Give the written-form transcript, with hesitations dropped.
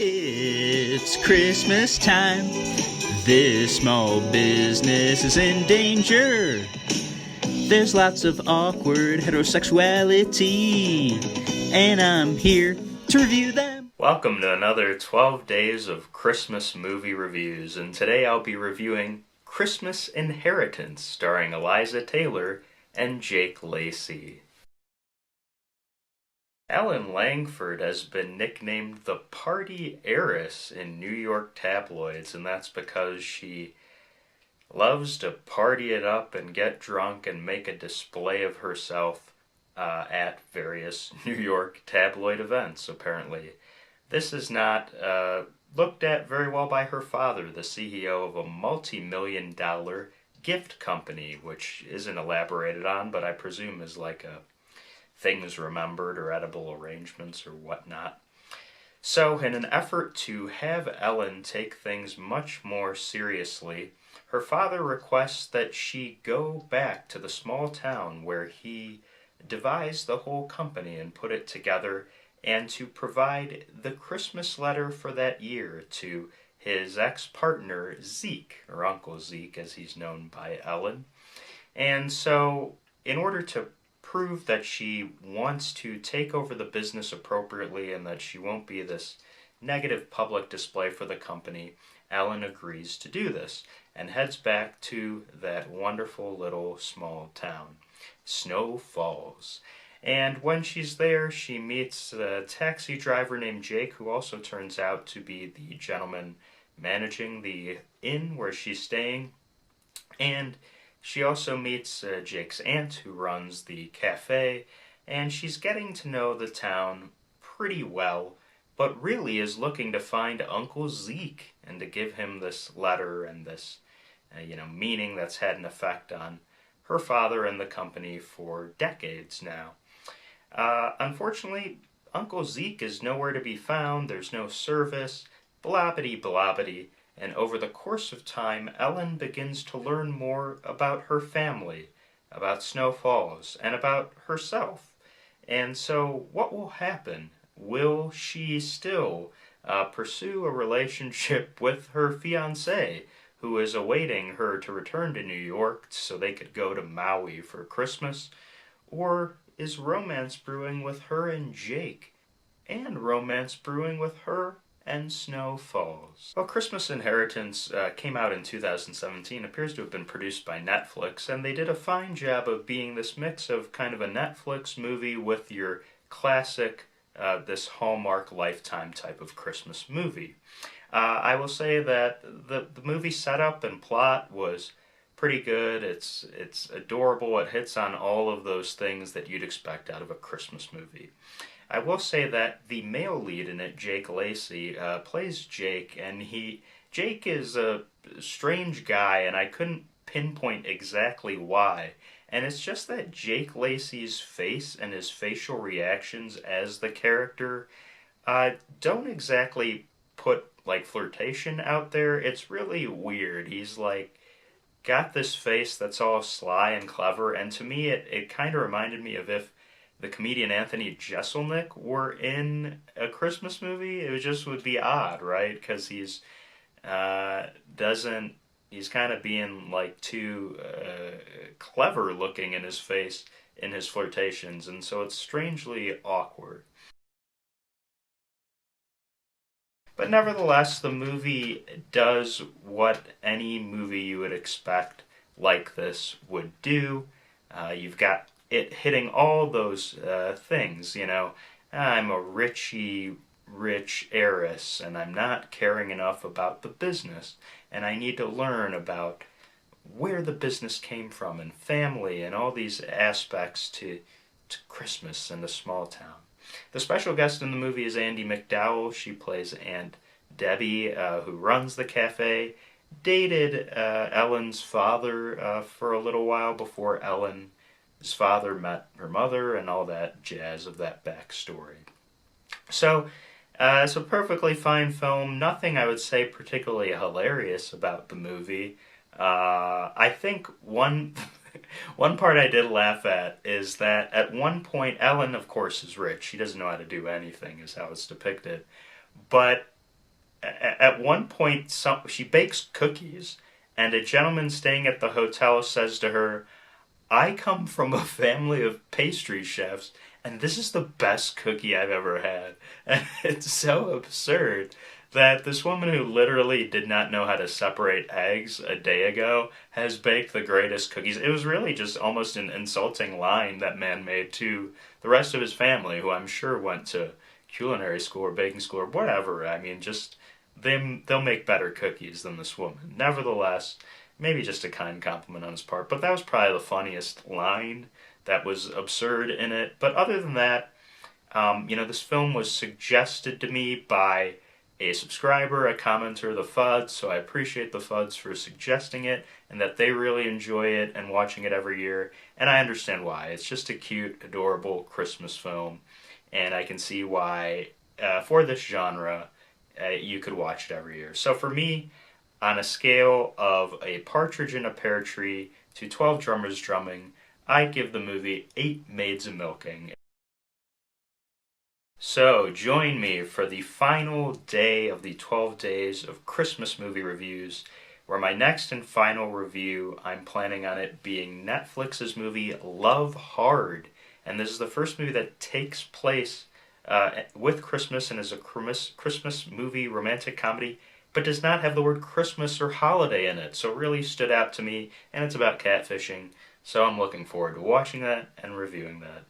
It's Christmas time. This small business is in danger. There's lots of awkward heterosexuality, and I'm here to review them. Welcome to another 12 days of Christmas movie reviews, and today I'll be reviewing Christmas Inheritance, starring Eliza Taylor and Jake Lacy. Ellen Langford has been nicknamed the party heiress in New York tabloids, and that's because she loves to party it up and get drunk and make a display of herself at various New York tabloid events, apparently. This is not looked at very well by her father, the CEO of a multi-million-dollar gift company, which isn't elaborated on, but I presume is like a things remembered or edible arrangements or whatnot. So, in an effort to have Ellen take things much more seriously, her father requests that she go back to the small town where he devised the whole company and put it together, and to provide the Christmas letter for that year to his ex-partner Zeke, or Uncle Zeke as he's known by Ellen. And so, in order to prove that she wants to take over the business appropriately and that she won't be this negative public display for the company, Ellen agrees to do this and heads back to that wonderful little small town, Snow Falls. And when she's there, she meets a taxi driver named Jake, who also turns out to be the gentleman managing the inn where she's staying. And she also meets Jake's aunt, who runs the cafe, and she's getting to know the town pretty well, but really is looking to find Uncle Zeke and to give him this letter and this, meaning that's had an effect on her father and the company for decades now. Unfortunately, Uncle Zeke is nowhere to be found. There's no service, blobbity. And over the course of time, Ellen begins to learn more about her family, about Snow Falls, and about herself. And so, what will happen? Will she still pursue a relationship with her fiancé, who is awaiting her to return to New York so they could go to Maui for Christmas? Or is romance brewing with her and Jake, and romance brewing with her and Snow Falls? Well, Christmas Inheritance came out in 2017, appears to have been produced by Netflix, and they did a fine job of being this mix of kind of a Netflix movie with your classic, this Hallmark Lifetime type of Christmas movie. I will say that the movie setup and plot was pretty good. It's adorable. It hits on all of those things that you'd expect out of a Christmas movie. I will say that the male lead in it, Jake Lacy, plays Jake, and Jake is a strange guy, and I couldn't pinpoint exactly why. And it's just that Jake Lacy's face and his facial reactions as the character don't exactly put like flirtation out there. It's really weird. He's like got this face that's all sly and clever, and to me it kind of reminded me of if the comedian Anthony Jeselnik were in a Christmas movie. It just would be odd, right? Because he's kind of being like too clever looking in his face in his flirtations, and so it's strangely awkward. But nevertheless, the movie does what any movie you would expect like this would do. You've got it hitting all those things, I'm a rich heiress, and I'm not caring enough about the business, and I need to learn about where the business came from, and family, and all these aspects to Christmas in the small town. The special guest in the movie is Andie MacDowell. She plays Aunt Debbie, who runs the cafe, dated Ellen's father for a little while before Ellen's father met her mother and all that jazz of that backstory. So, it's a perfectly fine film. Nothing I would say particularly hilarious about the movie. I think one part I did laugh at is that at one point, Ellen, of course, is rich. She doesn't know how to do anything, is how it's depicted. But at one point, she bakes cookies, and a gentleman staying at the hotel says to her, I come from a family of pastry chefs, and this is the best cookie I've ever had. And it's so absurd that this woman who literally did not know how to separate eggs a day ago has baked the greatest cookies. It was really just almost an insulting line that man made to the rest of his family, who I'm sure went to culinary school or baking school or whatever. I mean, just they'll make better cookies than this woman. Nevertheless, maybe just a kind compliment on his part, but that was probably the funniest line that was absurd in it. But other than that, this film was suggested to me by a subscriber, a commenter, the Fuds, so I appreciate the Fuds for suggesting it and that they really enjoy it and watching it every year, and I understand why. It's just a cute, adorable Christmas film, and I can see why, for this genre, you could watch it every year. So for me, on a scale of a partridge in a pear tree to 12 drummers drumming, I give the movie 8 maids a milking. So join me for the final day of the 12 days of Christmas movie reviews, where my next and final review, I'm planning on it being Netflix's movie Love Hard. And this is the first movie that takes place with Christmas and is a Christmas movie romantic comedy, but does not have the word Christmas or holiday in it. So it really stood out to me, and it's about catfishing. So I'm looking forward to watching that and reviewing that.